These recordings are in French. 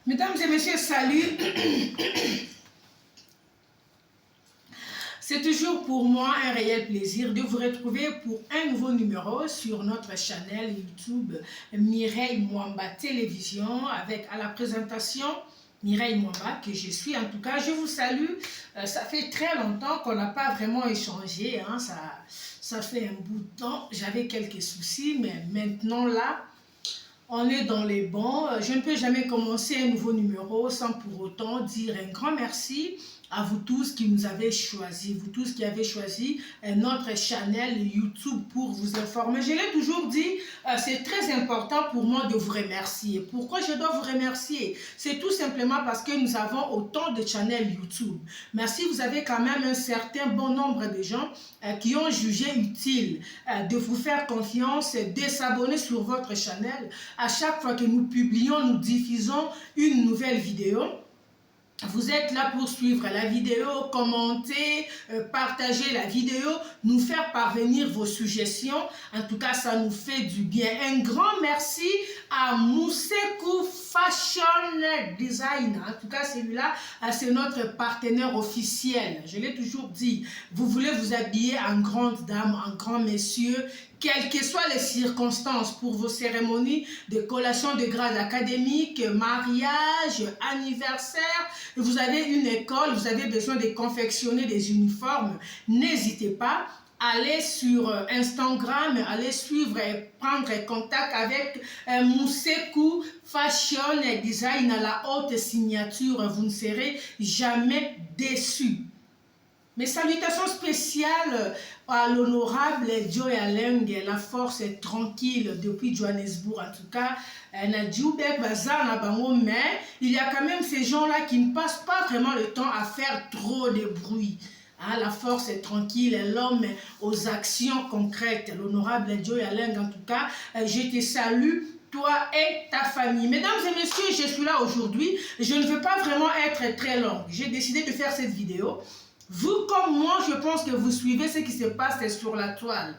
Mesdames et messieurs, salut. C'est toujours pour moi un réel plaisir de vous retrouver pour un nouveau numéro sur notre chaîne YouTube Mireille Mwamba Télévision avec à la présentation Mireille Mwamba que je suis. En tout cas, je vous salue. Ça fait très longtemps qu'on n'a pas vraiment échangé. Hein. Ça fait un bout de temps. J'avais quelques soucis, mais maintenant là, on est dans les bons. Je ne peux jamais commencer un nouveau numéro sans pour autant dire un grand merci à vous tous qui nous avez choisis, vous tous qui avez choisi notre chaîne YouTube pour vous informer. Je l'ai toujours dit, c'est très important pour moi de vous remercier. Pourquoi je dois vous remercier? C'est tout simplement parce que nous avons autant de channels YouTube. Merci, vous avez quand même un certain bon nombre de gens qui ont jugé utile de vous faire confiance, de s'abonner sur votre chaîne. À chaque fois que nous publions, nous diffusons une nouvelle vidéo. Vous êtes là pour suivre la vidéo, commenter, partager la vidéo, nous faire parvenir vos suggestions. En tout cas, ça nous fait du bien. Un grand merci à Moussekou Fashion Design. En tout cas, celui-là, c'est notre partenaire officiel. Je l'ai toujours dit. Vous voulez vous habiller en grande dame, en grand monsieur, quelles que soient les circonstances pour vos cérémonies de collation de grade académique, mariage, anniversaire, vous avez une école, vous avez besoin de confectionner des uniformes, n'hésitez pas. Allez sur Instagram, allez suivre et prendre contact avec Moussekou Fashion Design à la haute signature. Vous ne serez jamais déçus. Mes salutations spéciales à l'honorable Joy Aleng, la force est tranquille depuis Johannesburg. En tout cas, mais il y a quand même ces gens-là qui ne passent pas vraiment le temps à faire trop de bruit. Hein, la force est tranquille, l'homme aux actions concrètes. L'honorable Joy Aleng, en tout cas, je te salue. Toi et ta famille. Mesdames et messieurs, je suis là aujourd'hui. Je ne veux pas vraiment être très longue. J'ai décidé de faire cette vidéo. Vous comme moi, je pense que vous suivez ce qui se passe sur la toile.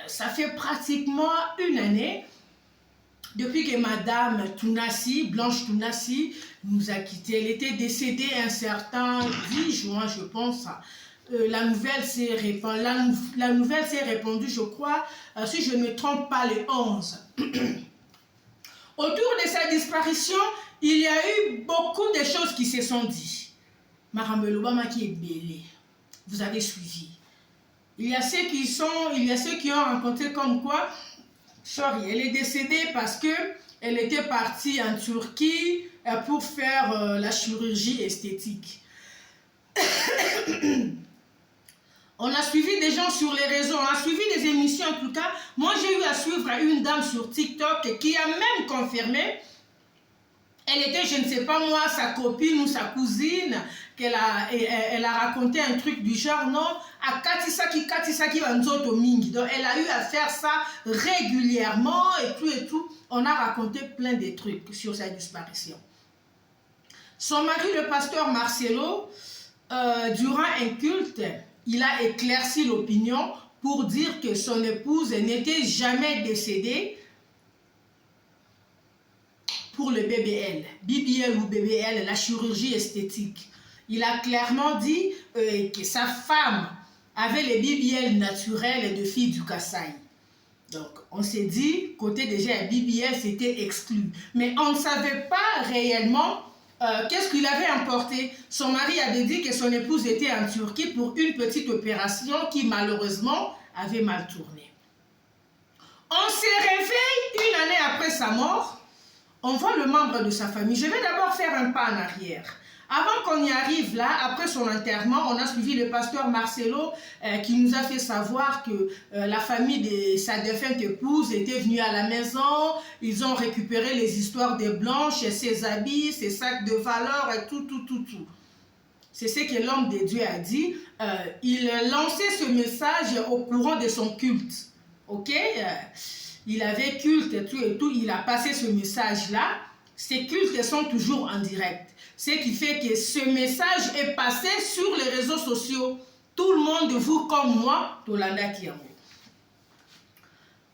Ça fait pratiquement une année depuis que Madame Tounassi, Blanche Tounassi, nous a quittés. Elle était décédée un certain 10 juin, je pense. La nouvelle s'est répandue, je crois, si je ne me trompe pas, le 11. Autour de sa disparition, il y a eu beaucoup de choses qui se sont dites. Marambel Obama qui est belé. Vous avez suivi. Il y a ceux qui ont rencontré comme quoi, sorry, elle est décédée parce que elle était partie en Turquie pour faire la chirurgie esthétique. On a suivi des gens sur les réseaux, on a suivi des émissions en tout cas. Moi, j'ai eu à suivre une dame sur TikTok qui a même confirmé. Elle était, je ne sais pas moi, sa copine ou sa cousine, elle a raconté un truc du genre, non, à Katisaki Banzoto Mingi. Donc, elle a eu à faire ça régulièrement et tout. On a raconté plein de trucs sur sa disparition. Son mari, le pasteur Marcelo, durant un culte, il a éclairci l'opinion pour dire que son épouse n'était jamais décédée pour le BBL, BBL ou BBL, la chirurgie esthétique. Il a clairement dit que sa femme avait les BBL naturels de filles du Kasaï. Donc, on s'est dit, côté déjà BBL, c'était exclu. Mais on ne savait pas réellement qu'est-ce qu'il avait emporté. Son mari avait dit que son épouse était en Turquie pour une petite opération qui malheureusement avait mal tourné. On s'est réveillé une année après sa mort. On voit le membre de sa famille. Je vais d'abord faire un pas en arrière. Avant qu'on y arrive là, après son enterrement, on a suivi le pasteur Marcelo qui nous a fait savoir que la famille de sa défunte épouse était venue à la maison. Ils ont récupéré les histoires des Blanches, ses habits, ses sacs de valeur et tout. C'est ce que l'homme de Dieu a dit. Il lançait ce message au courant de son culte. Ok? Il avait culte et tout, il a passé ce message-là. Ces cultes sont toujours en direct. Ce qui fait que ce message est passé sur les réseaux sociaux. Tout le monde, vous comme moi, Tolanda Kiamou.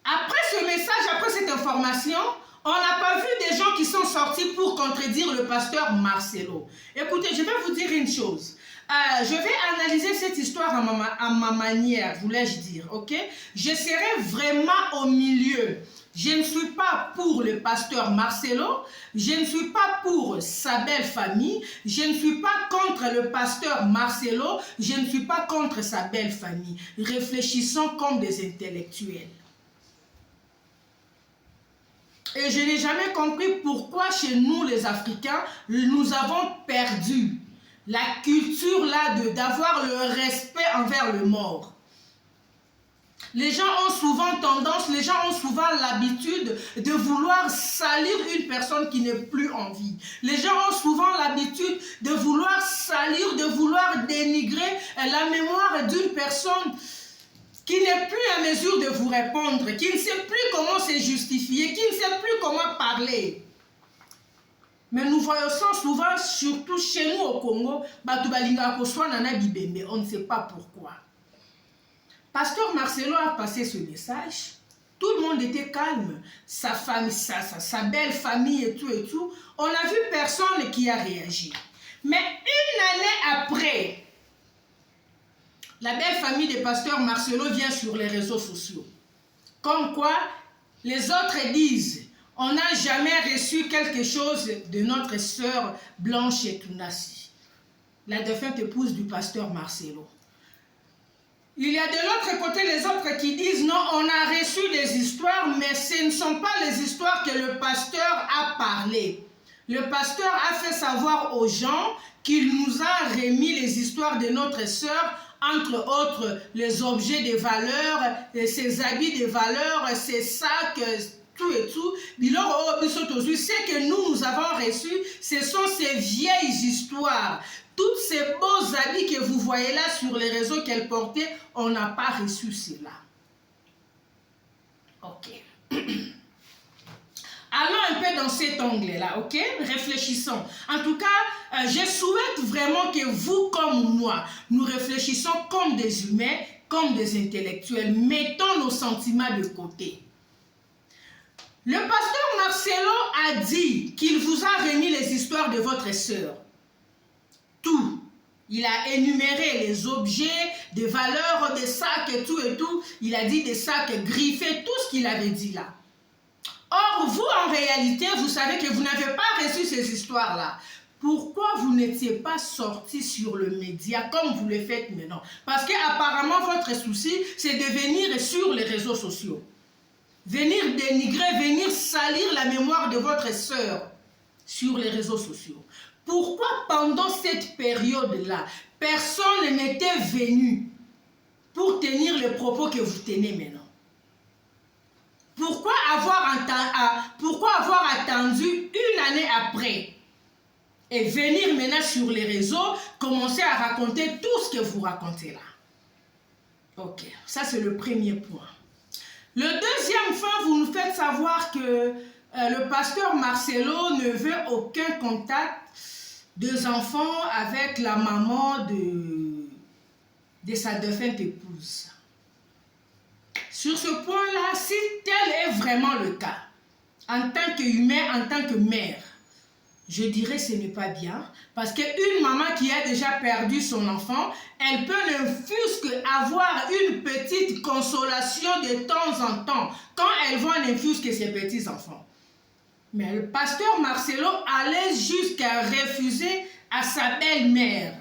Après ce message, après cette information, on n'a pas vu des gens qui sont sortis sorti pour contredire le pasteur Marcelo. Écoutez, je vais vous dire une chose. Je vais analyser cette histoire à ma manière, voulais-je dire, ok? Je serai vraiment au milieu. Je ne suis pas pour le pasteur Marcelo, je ne suis pas pour sa belle famille, je ne suis pas contre le pasteur Marcelo, je ne suis pas contre sa belle famille. Réfléchissons comme des intellectuels. Et je n'ai jamais compris pourquoi chez nous les Africains, nous avons perdu la culture là d'avoir le respect envers le mort. Les gens ont souvent tendance, les gens ont souvent l'habitude de vouloir salir une personne qui n'est plus en vie. Les gens ont souvent l'habitude de vouloir salir, de vouloir dénigrer la mémoire d'une personne qui n'est plus à mesure de vous répondre, qui ne sait plus comment se justifier, qui ne sait plus comment parler. Mais nous voyons ça souvent, surtout chez nous au Congo, on ne sait pas pourquoi. Pasteur Marcelo a passé ce message, tout le monde était calme, sa famille, sa belle famille et tout. On n'a vu personne qui a réagi. Mais une année après, la belle famille de pasteur Marcelo vient sur les réseaux sociaux. Comme quoi, les autres disent, on n'a jamais reçu quelque chose de notre sœur Blanche Tunasi, la défunte épouse du pasteur Marcelo. Il y a de l'autre côté les autres qui disent, non, on a reçu des histoires, mais ce ne sont pas les histoires que le pasteur a parlé. Le pasteur a fait savoir aux gens qu'il nous a remis les histoires de notre sœur, entre autres les objets de valeur, ses habits de valeur, ses sacs, tout et tout. Ce que nous avons reçu, ce sont ces vieilles histoires. Toutes ces beaux habits que vous voyez là sur les réseaux qu'elle portait, on n'a pas reçu cela. Ok. Allons un peu dans cet angle-là, ok? Réfléchissons. En tout cas, je souhaite vraiment que vous, comme moi, nous réfléchissons comme des humains, comme des intellectuels. Mettons nos sentiments de côté. Le pasteur Marcelo a dit qu'il vous a remis les histoires de votre sœur. Tout. Il a énuméré les objets, des valeurs, des sacs et tout. Il a dit des sacs griffés, tout ce qu'il avait dit là. Or, vous, en réalité, vous savez que vous n'avez pas reçu ces histoires-là. Pourquoi vous n'étiez pas sorti sur le média comme vous le faites maintenant? Parce qu'apparemment, votre souci, c'est de venir sur les réseaux sociaux. Venir dénigrer, venir salir la mémoire de votre sœur sur les réseaux sociaux. Pourquoi pendant cette période-là, personne n'était venu pour tenir les propos que vous tenez maintenant? Pourquoi avoir attendu une année après et venir maintenant sur les réseaux, commencer à raconter tout ce que vous racontez là? Ok, ça c'est le premier point. Le deuxième point, vous nous faites savoir que le pasteur Marcelo ne veut aucun contact des enfants avec la maman de sa défunte épouse. Sur ce point-là, si tel est vraiment le cas, en tant qu'humain, en tant que mère, je dirais que ce n'est pas bien, parce qu'une maman qui a déjà perdu son enfant, elle peut ne fût-ce qu'avoir une petite consolation de temps en temps, quand elle voit ne fût-ce que ses petits-enfants. Mais le pasteur Marcelo allait jusqu'à refuser à sa belle-mère,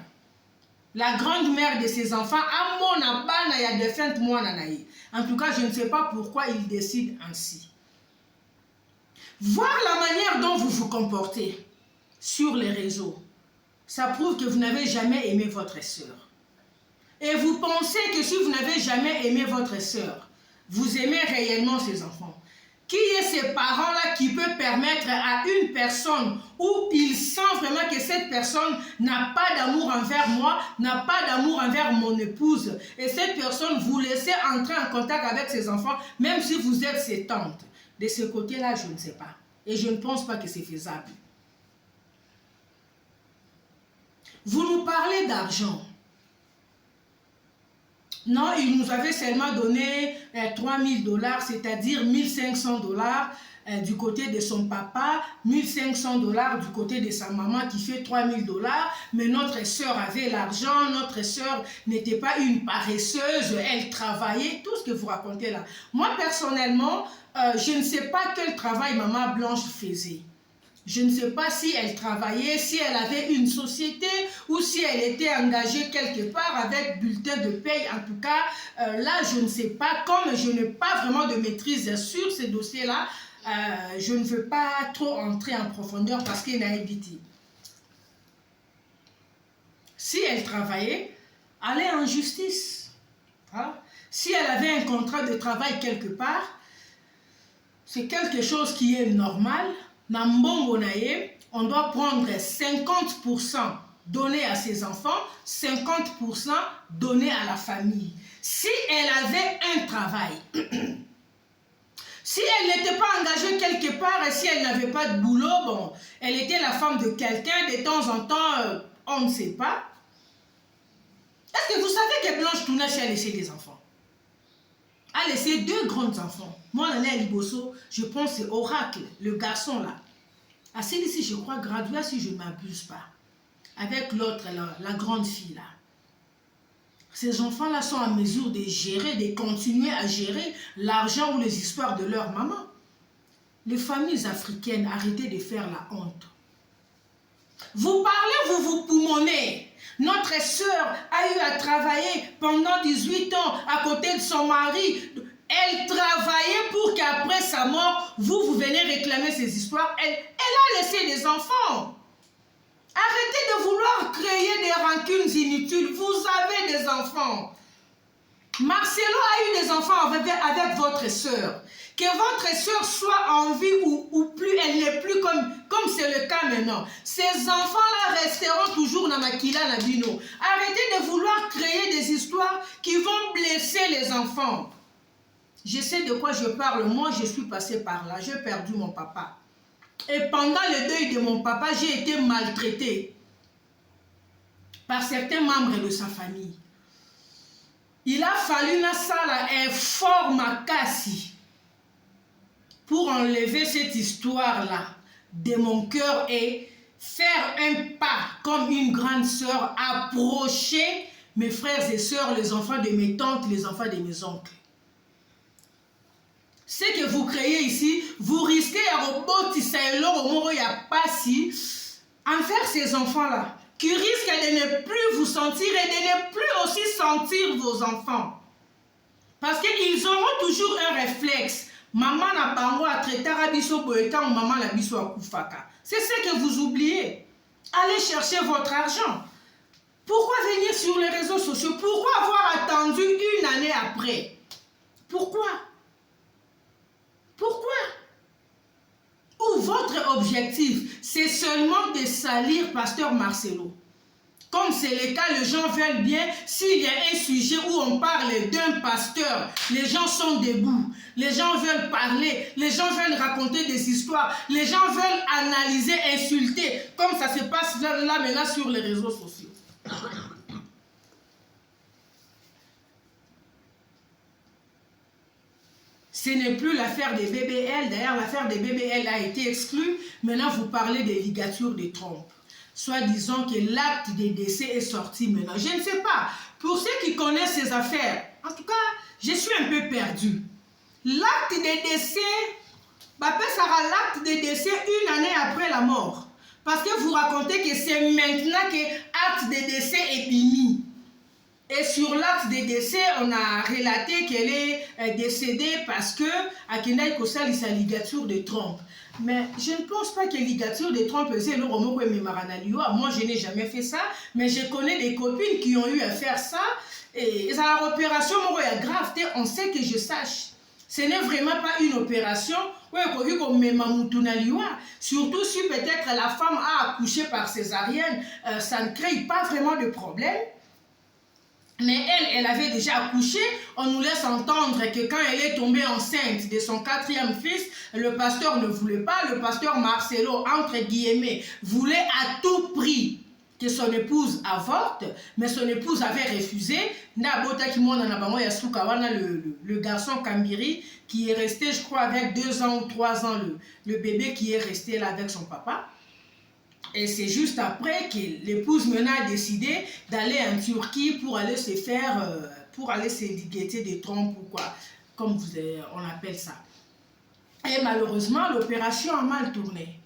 la grande-mère de ses enfants, à mon abana ya défunte moi nanaï. En tout cas, je ne sais pas pourquoi il décide ainsi. Voir la manière dont vous vous comportez sur les réseaux, ça prouve que vous n'avez jamais aimé votre sœur. Et vous pensez que si vous n'avez jamais aimé votre sœur, vous aimez réellement ses enfants. Qui est ces parents-là qui peut permettre à une personne où il sent vraiment que cette personne n'a pas d'amour envers moi, n'a pas d'amour envers mon épouse, et cette personne vous laissez entrer en contact avec ses enfants, même si vous êtes ses tantes? De ce côté-là, je ne sais pas. Et je ne pense pas que c'est faisable. Vous nous parlez d'argent. Non, il nous avait seulement donné 3 000 $, c'est-à-dire 1 500 $, du côté de son papa, 1500 $ du côté de sa maman qui fait 3000 $. Mais notre sœur avait l'argent, notre sœur n'était pas une paresseuse, elle travaillait, tout ce que vous racontez là. Moi personnellement, je ne sais pas quel travail maman Blanche faisait. Je ne sais pas si elle travaillait, si elle avait une société ou si elle était engagée quelque part avec bulletin de paye. En tout cas, là, je ne sais pas. Comme je n'ai pas vraiment de maîtrise sur ces dossiers-là, je ne veux pas trop entrer en profondeur parce qu'il n'a évité. Si elle travaillait, aller en justice. Hein? Si elle avait un contrat de travail quelque part, c'est quelque chose qui est normal. On doit prendre 50% donné à ses enfants, 50% donné à la famille. Si elle avait un travail, si elle n'était pas engagée quelque part et si elle n'avait pas de boulot, bon, elle était la femme de quelqu'un, de temps en temps, on ne sait pas. Est-ce que vous savez que Blanche Tounache a laissé des enfants? A laissé 2 grands enfants. Moi, l'année à Liboso, je pense c'est Oracle, le garçon là. À celui-ci, je crois, gradué, si je ne m'abuse pas. Avec l'autre, la grande fille là. Ces enfants-là sont en mesure de gérer, de continuer à gérer l'argent ou les histoires de leur maman. Les familles africaines, arrêtez de faire la honte. Vous parlez, vous poumonnez. Notre sœur a eu à travailler pendant 18 ans à côté de son mari. Elle travaillait pour qu'après sa mort, vous venez réclamer ces histoires. Elle a laissé des enfants. Arrêtez de vouloir créer des rancunes inutiles. Vous avez des enfants. Marcelo a eu des enfants avec votre sœur. Que votre sœur soit en vie ou plus, elle n'est plus comme c'est le cas maintenant. Ces enfants-là resteront toujours dans Makila Nabino. Arrêtez de vouloir créer des histoires qui vont blesser les enfants. Je sais de quoi je parle. Moi, je suis passée par là. J'ai perdu mon papa. Et pendant le deuil de mon papa, j'ai été maltraitée par certains membres de sa famille. Il a fallu une salle un fort makasi pour enlever cette histoire-là de mon cœur et faire un pas comme une grande sœur, approcher mes frères et sœurs, les enfants de mes tantes, les enfants de mes oncles. Ce que vous créez ici, vous risquez à rebotissa et l'or au moro y a pas si en faire ces enfants-là qui risquent de ne plus vous sentir et de ne plus aussi sentir vos enfants. Parce qu'ils auront toujours un réflexe. Maman n'a pas à traiter Rabiso Boeka ou maman la biso à Koufaka. C'est ce que vous oubliez. Allez chercher votre argent. Pourquoi venir sur les réseaux sociaux? Pourquoi avoir attendu une année après? Pourquoi? Pourquoi? Ou votre objectif, c'est seulement de salir Pasteur Marcelo. Comme c'est le cas, les gens veulent bien, s'il y a un sujet où on parle d'un pasteur, les gens sont debout, les gens veulent parler, les gens veulent raconter des histoires, les gens veulent analyser, insulter, comme ça se passe là maintenant sur les réseaux sociaux. Ce n'est plus l'affaire des BBL, d'ailleurs l'affaire des BBL a été exclue, maintenant vous parlez des ligatures de trompe. Soit disant que l'acte de décès est sorti maintenant. Je ne sais pas. Pour ceux qui connaissent ces affaires, en tout cas, je suis un peu perdu. L'acte de décès, ça sera l'acte de décès une année après la mort. Parce que vous racontez que c'est maintenant que l'acte de décès est mis. Et sur l'acte de décès, on a relaté qu'elle est décédée parce que Akenda Ikosali sa ligature de trompe. Mais je ne pense pas que ligature de trompe c'est le romo que moi je n'ai jamais fait ça, mais je connais des copines qui ont eu à faire ça et ça opération grave, on sait que je sache. Ce n'est vraiment pas une opération surtout si peut-être la femme a accouché par césarienne, ça ne crée pas vraiment de problème. Mais elle avait déjà accouché. On nous laisse entendre que quand elle est tombée enceinte de son 4e fils, le pasteur ne voulait pas. Le pasteur Marcelo, entre guillemets, voulait à tout prix que son épouse avorte, mais son épouse avait refusé. Le garçon Kambiri qui est resté, je crois, avec 2 ans ou 3 ans, le bébé qui est resté là avec son papa. Et c'est juste après que l'épouse Mena a décidé d'aller en Turquie pour aller se faire, pour aller se ligueter des trompes ou quoi, comme on appelle ça. Et malheureusement, l'opération a mal tourné.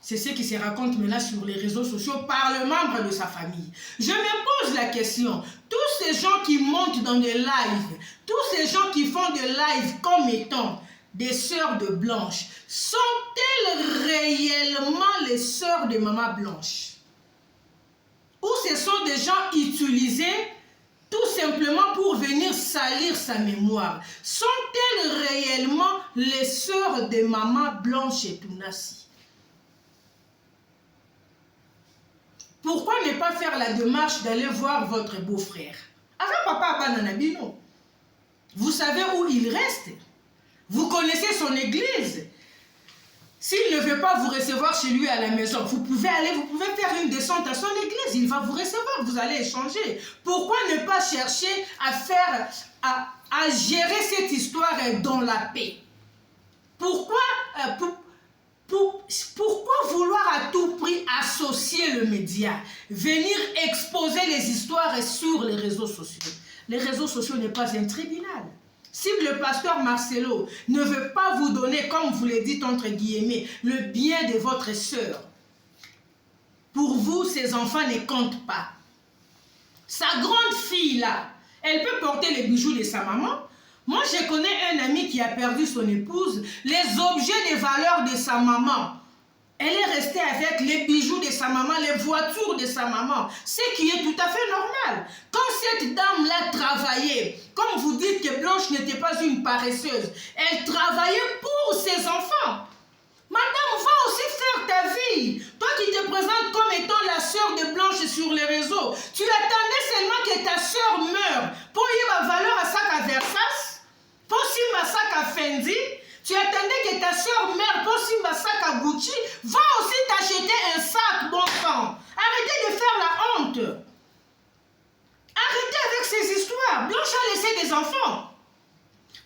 C'est ce qui se raconte maintenant sur les réseaux sociaux par le membre de sa famille. Je me pose la question, tous ces gens qui montent dans des lives, tous ces gens qui font des lives comme étant des sœurs de Blanche, sont-elles réellement les sœurs de Maman Blanche? Ou ce sont des gens utilisés tout simplement pour venir salir sa mémoire? Sont-elles réellement les sœurs de Maman Blanche et Tounassi? Pourquoi ne pas faire la démarche d'aller voir votre beau-frère? Avec papa Bananabino. Vous savez où il reste? Vous connaissez son église. S'il ne veut pas vous recevoir chez lui à la maison, vous pouvez faire une descente à son église. Il va vous recevoir, vous allez échanger. Pourquoi ne pas chercher à gérer cette histoire dans la paix? Pourquoi vouloir à tout prix associer le média, venir exposer les histoires sur les réseaux sociaux? Les réseaux sociaux n'est pas un tribunal. Si le pasteur Marcelo ne veut pas vous donner, comme vous le dites entre guillemets, le bien de votre sœur, pour vous, ces enfants ne comptent pas. Sa grande fille là, elle peut porter les bijoux de sa maman. Moi, je connais un ami qui a perdu son épouse, les objets de valeur de sa maman. Elle est restée avec les bijoux de sa maman, les voitures de sa maman, ce qui est tout à fait normal. Quand cette dame-là travaillait, comme vous dites que Blanche n'était pas une paresseuse, elle travaillait pour ses enfants. Madame, va aussi faire ta vie. Toi qui te présentes comme étant la sœur de Blanche sur les réseaux, tu attendais seulement que ta sœur meure pour y avoir valeur à sac à Versace, pour y avoir sac à Fendi. Tu attendais que ta soeur meure pour un sac à Gucci. Va aussi t'acheter un sac, bon sang. Arrêtez de faire la honte. Arrêtez avec ces histoires. Blanche a laissé des enfants.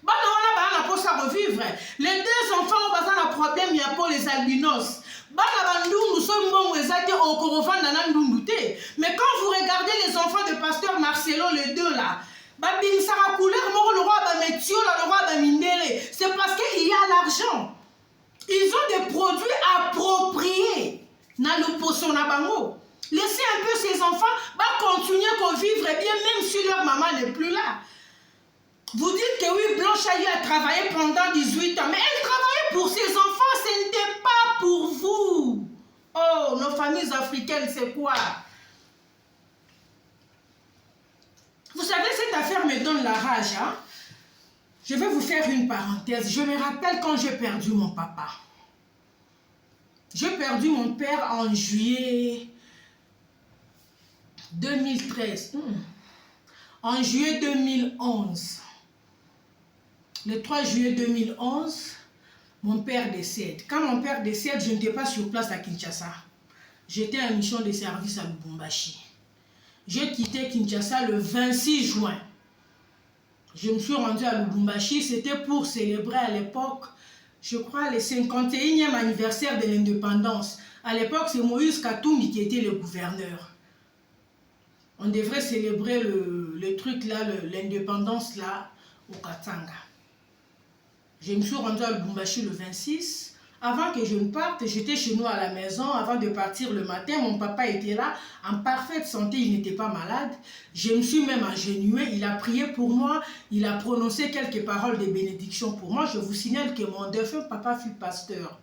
On a pour ça revivre. Les 2 enfants ont besoin d'un problème, il y a pour les albinos. Mais quand vous regardez les enfants de pasteur Marcelo, les 2 là, c'est parce qu'il y a l'argent. Ils ont des produits appropriés. Laissez un peu ces enfants continuer à vivre bien même si leur maman n'est plus là. Vous dites que oui, Blanche a eu à travailler pendant 18 ans, mais elle travaillait pour ses enfants, ce n'était pas pour vous. Oh, nos familles africaines, c'est quoi? Vous savez, cette affaire me donne la rage. Hein? Je vais vous faire une parenthèse. Je me rappelle quand j'ai perdu mon papa. J'ai perdu mon père en juillet 2013. En juillet 2011. Le 3 juillet 2011, mon père décède. Quand mon père décède, je n'étais pas sur place à Kinshasa. J'étais en mission de service à Lubumbashi. J'ai quitté Kinshasa le 26 juin. Je me suis rendu à Lubumbashi, c'était pour célébrer à l'époque, je crois, le 51e anniversaire de l'indépendance. À l'époque, c'est Moïse Katumbi qui était le gouverneur. On devrait célébrer le truc là, l'indépendance là, au Katanga. Je me suis rendu à Lubumbashi le 26. Avant que je ne parte, j'étais chez nous à la maison. Avant de partir le matin, mon papa était là, en parfaite santé, il n'était pas malade. Je me suis même agenouillée, il a prié pour moi, il a prononcé quelques paroles de bénédiction pour moi. Je vous signale que mon défunt papa fut pasteur,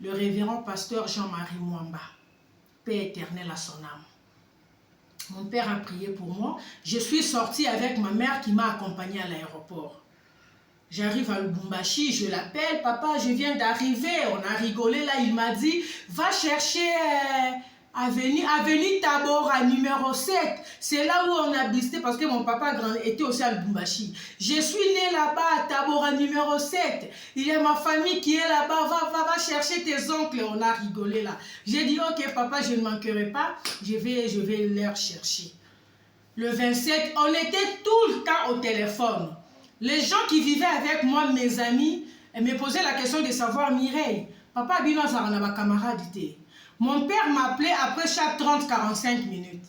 le révérend pasteur Jean-Marie Mwamba, paix éternelle à son âme. Mon père a prié pour moi. Je suis sortie avec ma mère qui m'a accompagnée à l'aéroport. J'arrive à Lubumbashi, je l'appelle, papa, je viens d'arriver. On a rigolé là, il m'a dit, va chercher Avenue Tabora, numéro 7. C'est là où on a visité parce que mon papa était aussi à Lubumbashi. Je suis né là-bas à Tabora, numéro 7. Il y a ma famille qui est là-bas. Va chercher tes oncles. On a rigolé là. J'ai dit, ok papa, je ne manquerai pas. Je vais leur chercher. Le 27, on était tout le temps au téléphone. Les gens qui vivaient avec moi, mes amis, me posaient la question de savoir, Mireille, papa Bino Zarana, camarade. Mon père m'appelait après chaque 30-45 minutes.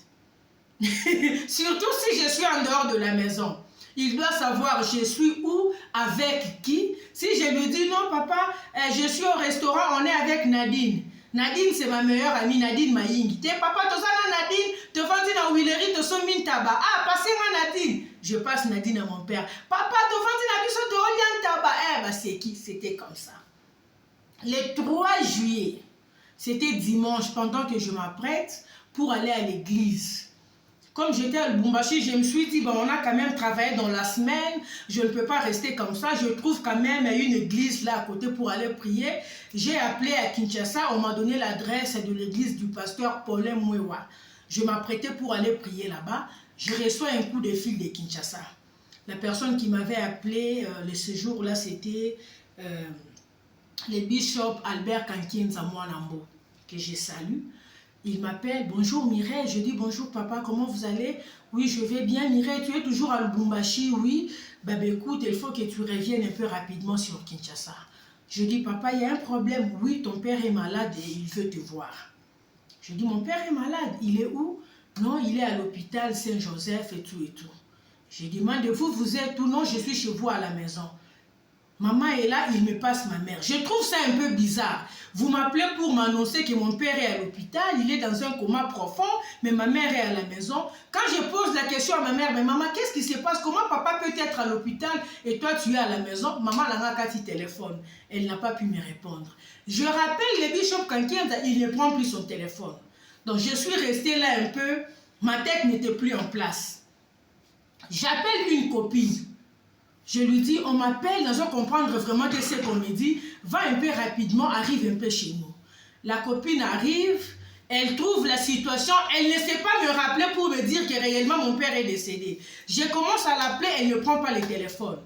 Surtout si je suis en dehors de la maison. Il doit savoir je suis où, avec qui. Si je lui dis non papa, je suis au restaurant, on est avec Nadine. Nadine c'est ma meilleure amie, Nadine Mayingi. Papa, tu as Nadine, tu vas dire dans Willery, tu as mis tabac. Ah, passez-moi Nadine. Je passe Nadine à mon père. Papa, tu vas dire Nadine, tu as tabac. Eh, bah c'est qui? C'était comme ça. Le 3 juillet. C'était dimanche pendant que je m'apprête pour aller à l'église. Comme j'étais à Lubumbashi, je me suis dit, bon, on a quand même travaillé dans la semaine, je ne peux pas rester comme ça, je trouve quand même une église là à côté pour aller prier. J'ai appelé à Kinshasa, on m'a donné l'adresse de l'église du pasteur Paulin Mouewa. Je m'apprêtais pour aller prier là-bas, je reçois un coup de fil de Kinshasa. La personne qui m'avait appelé le séjour là, c'était... le bishop Albert Kankienza Mwanambo, que je salue. Il m'appelle, bonjour Mireille, je dis bonjour papa, comment vous allez? Oui, je vais bien Mireille, tu es toujours à Lubumbashi? Oui, bah, écoute, il faut que tu reviennes un peu rapidement sur Kinshasa. Je dis papa, il y a un problème, oui, ton père est malade et il veut te voir. Je dis mon père est malade, il est où? Non, il est à l'hôpital Saint-Joseph et tout et tout. Je demande, vous êtes où? Non, je suis chez vous à la maison. Maman est là, il me passe ma mère. Je trouve ça un peu bizarre. Vous m'appelez pour m'annoncer que mon père est à l'hôpital, il est dans un coma profond, mais ma mère est à la maison. Quand je pose la question à ma mère, mais maman, qu'est-ce qui se passe? Comment papa peut être à l'hôpital et toi tu es à la maison? Maman l'a kati téléphone. Elle n'a pas pu me répondre. Je rappelle le bishop Kankienza, il ne prend plus son téléphone. Donc je suis restée là un peu, ma tête n'était plus en place. J'appelle une copine. Je lui dis, on m'appelle, nous allons comprendre vraiment de ce qu'on me dit. Va un peu rapidement, arrive un peu chez nous. La copine arrive, elle trouve la situation, elle ne sait pas me rappeler pour me dire que réellement mon père est décédé. Je commence à l'appeler, elle ne prend pas le téléphone.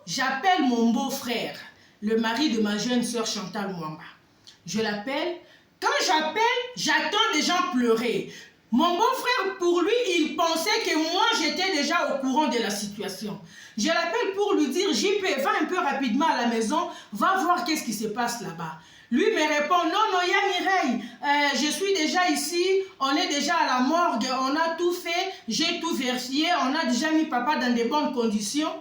J'appelle mon beau-frère, le mari de ma jeune soeur Chantal Mwamba. Je l'appelle. Quand j'appelle, j'attends des gens pleurer. Mon beau-frère, pour lui, il pensait que moi, j'étais déjà au courant de la situation. Je l'appelle pour lui dire, JP, va un peu rapidement à la maison, va voir qu'est-ce qui se passe là-bas. Lui me répond, non, il y a Mireille, je suis déjà ici, on est déjà à la morgue, on a tout fait, j'ai tout vérifié, on a déjà mis papa dans de bonnes conditions.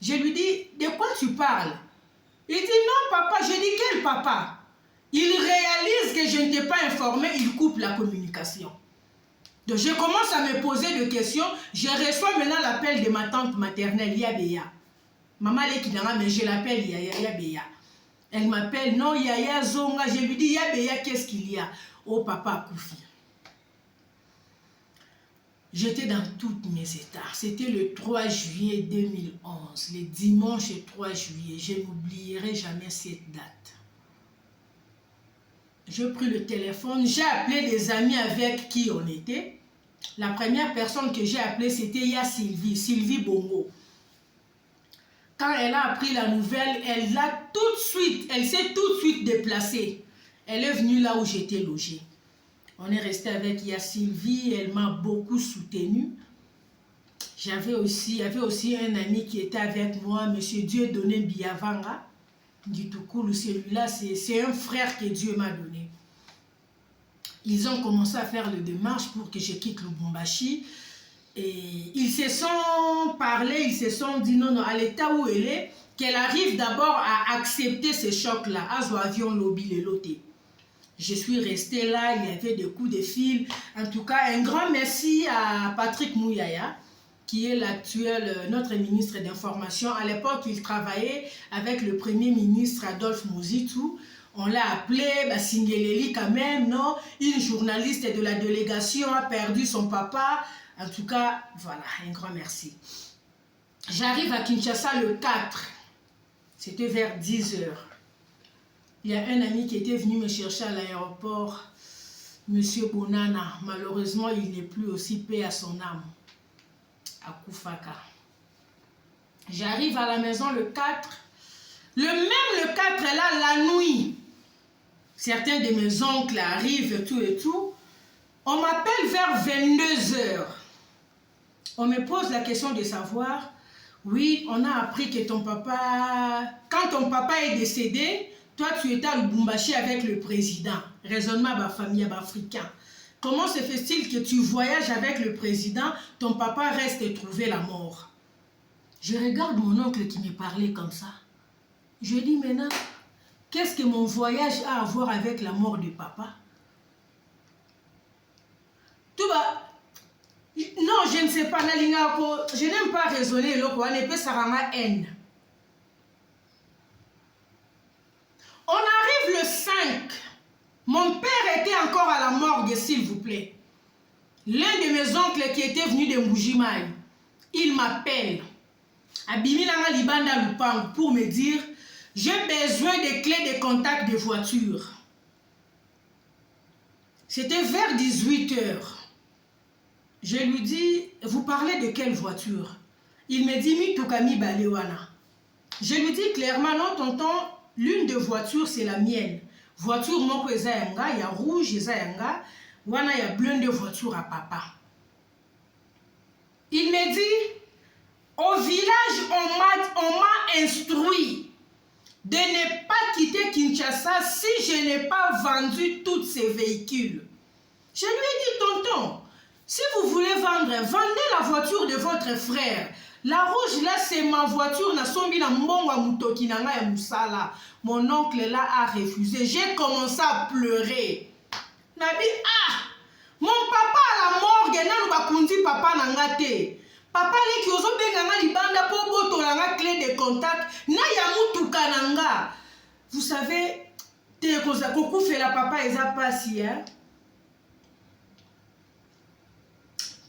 Je lui dis, de quoi tu parles? Il dit, non papa, je dis, quel papa? Il réalise que je ne t'ai pas informé, il coupe la communication. Donc je commence à me poser des questions. Je reçois maintenant l'appel de ma tante maternelle, Yabeya. Maman est qui n'a, mais je l'appelle Yabeya. Elle m'appelle, non, Yaya Zonga. Je lui dis, Yabeya, qu'est-ce qu'il y a? Oh, papa Koufi. J'étais dans tous mes états. C'était le 3 juillet 2011, le dimanche 3 juillet. Je n'oublierai jamais cette date. J'ai pris le téléphone, j'ai appelé des amis avec qui on était. La première personne que j'ai appelée, c'était Ya Sylvie Bongo. Quand elle a appris la nouvelle, elle s'est tout de suite déplacée. Elle est venue là où j'étais logée. On est resté avec Ya Sylvie, elle m'a beaucoup soutenue. Il y avait aussi un ami qui était avec moi, M. Dieudonné Biavanga. Du tout cool, celui-là, c'est un frère que Dieu m'a donné. Ils ont commencé à faire les démarches pour que je quitte Lubumbashi. Et ils se sont parlé, ils se sont dit non, à l'état où elle est, qu'elle arrive d'abord à accepter ce choc-là. Azo avion lobby le loté. Je suis restée là, il y avait des coups de fil. En tout cas, un grand merci à Patrick Mouyaya, qui est notre ministre d'information. À l'époque, il travaillait avec le premier ministre Adolphe Mouzitou. On l'a appelé, Singeleli quand même, non? Une journaliste de la délégation a perdu son papa. En tout cas, voilà, un grand merci. J'arrive à Kinshasa le 4. C'était vers 10 h. Il y a un ami qui était venu me chercher à l'aéroport. Monsieur Bonana, malheureusement, il n'est plus aussi paix à son âme. À Koufaka. J'arrive à la maison le 4. Le 4 là, la nuit. Certains de mes oncles arrivent et tout. On m'appelle vers 22 heures. On me pose la question de savoir, oui, on a appris que ton papa, quand ton papa est décédé, toi tu étais à Lubumbashi avec le président. Raisonnement de la famille africaine. Comment se fait-il que tu voyages avec le président, ton papa reste et trouver la mort? Je regarde mon oncle qui me parlait comme ça. Je dis maintenant, qu'est-ce que mon voyage a à voir avec la mort de papa? Tout va. Non, je ne sais pas. Je n'aime pas raisonner. Haine. On arrive le 5. Mon père était encore à la morgue, s'il vous plaît. L'un de mes oncles qui était venu de Mbujimaï, il m'appelle pour me dire, j'ai besoin des clés de contact de voiture. C'était vers 18 heures. Je lui dis, vous parlez de quelle voiture? Il me dit, Mitukami Balewana. Je lui dis clairement, non, tonton, l'une des voitures, c'est la mienne. Voiture, mon yanga, il y a rouge, il y a wana, il y a bleu de voiture à papa. Il me dit, au village, on m'a instruit de ne pas quitter Kinshasa si je n'ai pas vendu tous ces véhicules. Je lui ai dit, tonton, si vous voulez vendre, vendez la voiture de votre frère. La rouge là, c'est ma voiture. Mon oncle là a refusé. J'ai commencé à pleurer. Nabi, mon papa à la morgue, n'a pas kundi papa nangate. Papa li ki ozo benganga libanda po boto nanga clé de contact. Na ya mutuka nanga. Vous savez, te koza koku fait la papa eza pasi hein.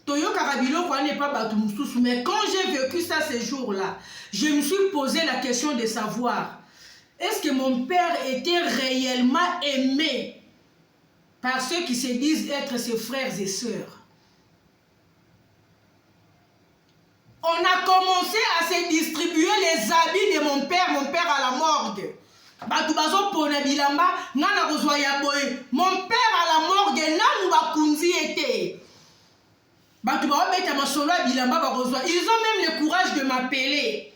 Mais quand j'ai vécu ça ces jours-là, je me suis posé la question de savoir, est-ce que mon père était réellement aimé par ceux qui se disent être ses frères et sœurs? On a commencé à se distribuer les habits de mon père à la morgue. Mon père à la morgue, était. Ils ont même le courage de m'appeler.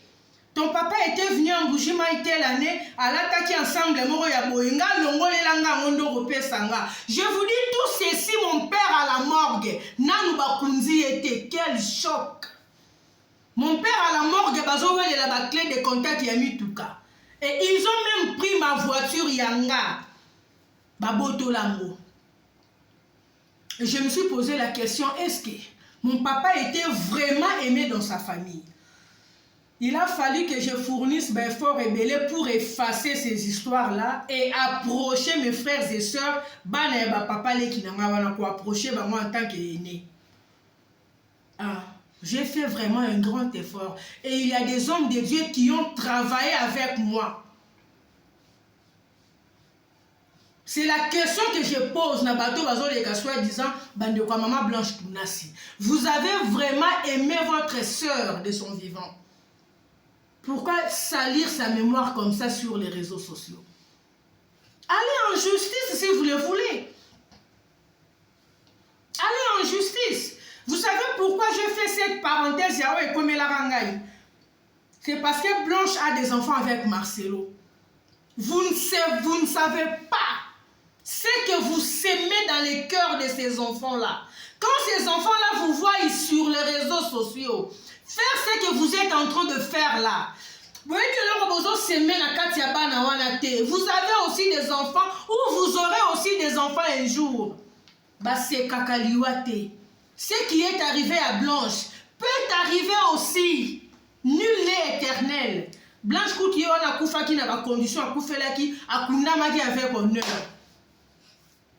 Ton papa était venu en Mbujimaï telle année, à l'attaquer ensemble. Je vous dis tout ceci, mon père à la morgue. Était. Quel choc! Mon père à la morgue, il a la clé de contact Yamituka. Et ils ont même pris ma voiture Yanga. Baboto Lango. Et je me suis posé la question, est-ce que mon papa était vraiment aimé dans sa famille? Il a fallu que je fournisse mes efforts et belés pour effacer ces histoires-là et approcher mes frères et sœurs. Approcher moi en tant qu'aîné. J'ai fait vraiment un grand effort. Et il y a des hommes de Dieu qui ont travaillé avec moi. C'est la question que je pose na bateau bazo les kaswa disant bande kwa maman Blanche Tunasi. Vous avez vraiment aimé votre sœur de son vivant. Pourquoi salir sa mémoire comme ça sur les réseaux sociaux? Allez en justice si vous le voulez. Allez en justice. Vous savez pourquoi je fais cette parenthèse? C'est parce que Blanche a des enfants avec Marcelo. Vous ne savez pas ce que vous s'aimez dans les cœurs de ces enfants-là. Quand ces enfants-là vous voient sur les réseaux sociaux, faire ce que vous êtes en train de faire là, vous voyez que vous avez aussi des enfants ou vous aurez aussi des enfants un jour. C'est kakaliwate. Ce qui est arrivé à Blanche peut arriver aussi. Nul n'est éternel. Blanche Kouti on a koufa qui n'a pas condition à koufer là qui a kundamagi avec honneur.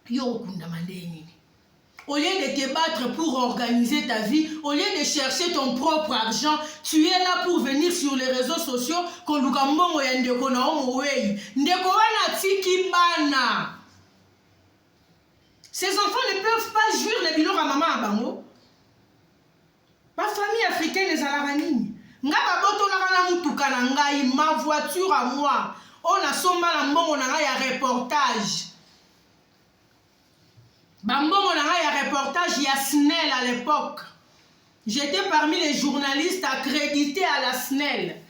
Yo kundamandeni. Au lieu de te battre pour organiser ta vie, au lieu de chercher ton propre argent, tu es là pour venir sur les réseaux sociaux. Ces enfants bango. Ma famille africaine les alaranini. Nga baboto na mutuka na ngai, ma voiture à moi. On a somba na mbongo na ngai ya reportage. Bambongo na ngai ya reportage ya SNEL à l'époque. J'étais parmi les journalistes accrédités à la SNEL.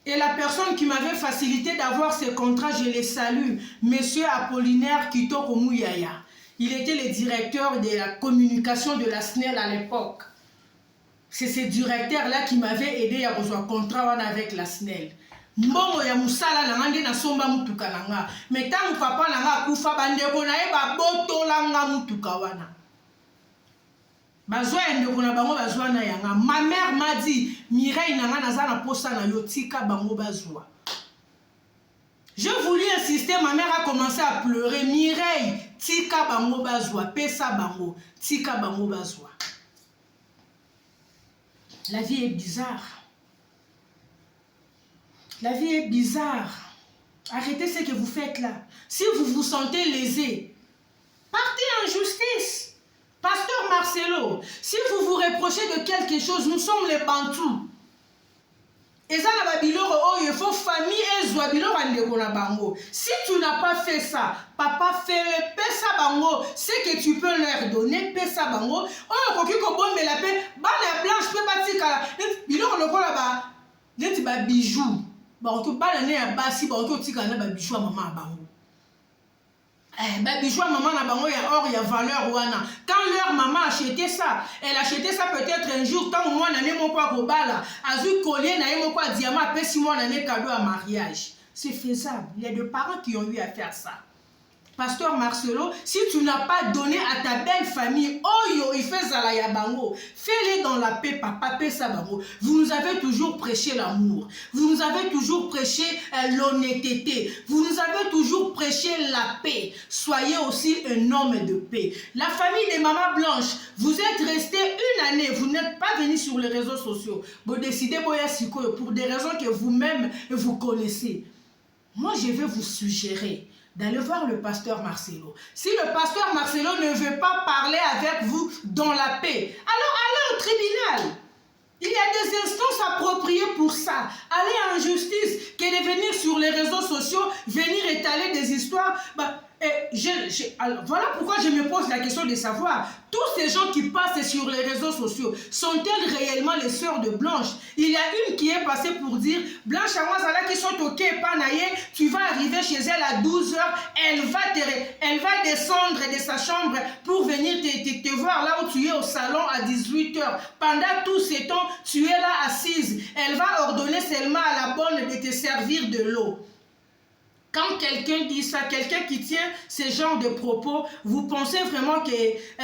Et la personne qui m'avait facilité d'avoir ce contrat, je le salue, Monsieur Apollinaire Kitoko Mouyaya. Il était le directeur de la communication de la SNEL à l'époque. C'est ce directeur-là qui m'avait aidé à avoir un contrat avec la SNEL. Mbongo ya musala na ngande na somba mutuka nanga. Mais tant papa nanga kufa bandeko na ye ba boto langa mutuka wana. Bazwa ndeko na bango bazwa na yanga. Ma mère m'a dit Mireille nanga naza na posa na yo tika bango bazwa. Je voulais insister, ma mère a commencé à pleurer. Mireille tika bango bazwa, pesa bango, tika bango bazwa. La vie est bizarre. La vie est bizarre. Arrêtez ce que vous faites là. Si vous vous sentez lésé, partez en justice. Pasteur Marcelo, si vous vous reprochez de quelque chose, nous sommes les Bantous. Et ça, il faut famille et Zouabilor en bango. Si tu n'as pas fait ça, papa fait le pesa bango. Ce que tu peux leur donner, pesa bango. Oh, koki ko bon me la paix. Ba la blanche peut pas tika. Bilor le ko là ba. Neti ba bijoux. Ba on to ba la ne ya basi ba on to tika na ba bijoux maman bango. Bijoux maman na bango ya or ya valeur wana. Quand leur maman achetait ça, elle achetait ça peut-être un jour tant moi n'année mon quoi kobala, azu collier na mon quoi diamant après 6 mois n'année cadeau à mariage. C'est faisable. Il y a des parents qui ont eu à faire ça. Pasteur Marcelo, si tu n'as pas donné à ta belle famille, Oyo, il fait Zalaya Bango, fais-les dans la paix, papa, paix Sabango. Vous nous avez toujours prêché l'amour. Vous nous avez toujours prêché l'honnêteté. Vous nous avez toujours prêché la paix. Soyez aussi un homme de paix. La famille des mamans blanches, vous êtes restés une année, vous n'êtes pas venus sur les réseaux sociaux. Vous décidez pour des raisons que vous-même vous connaissez. Moi, je vais vous suggérer d'aller voir le pasteur Marcelo. Si le pasteur Marcelo ne veut pas parler avec vous dans la paix, alors allez au tribunal. Il y a des instances appropriées pour ça. Allez en justice, que de venir sur les réseaux sociaux, venir étaler des histoires. Alors, voilà pourquoi je me pose la question de savoir, tous ces gens qui passent sur les réseaux sociaux, sont-elles réellement les sœurs de Blanche? Il y a une qui est passée pour dire, Blanche Amazala qui sont ok, panaye, tu vas arriver chez elle à 12 h, elle va descendre de sa chambre pour venir te voir là où tu es au salon à 18 h. Pendant tout ce temps, tu es là assise. Elle va ordonner seulement à la bonne de te servir de l'eau. Quand quelqu'un dit ça, quelqu'un qui tient ce genre de propos, vous pensez vraiment que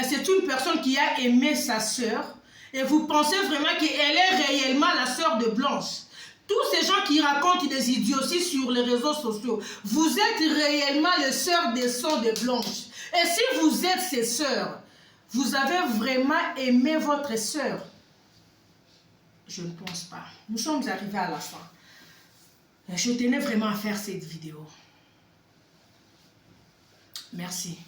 c'est une personne qui a aimé sa sœur et vous pensez vraiment qu'elle est réellement la sœur de Blanche. Tous ces gens qui racontent des idioties sur les réseaux sociaux, vous êtes réellement les sœurs des sons de Blanche. Et si vous êtes ses sœurs, vous avez vraiment aimé votre sœur? Je ne pense pas. Nous sommes arrivés à la fin. Je tenais vraiment à faire cette vidéo. Merci.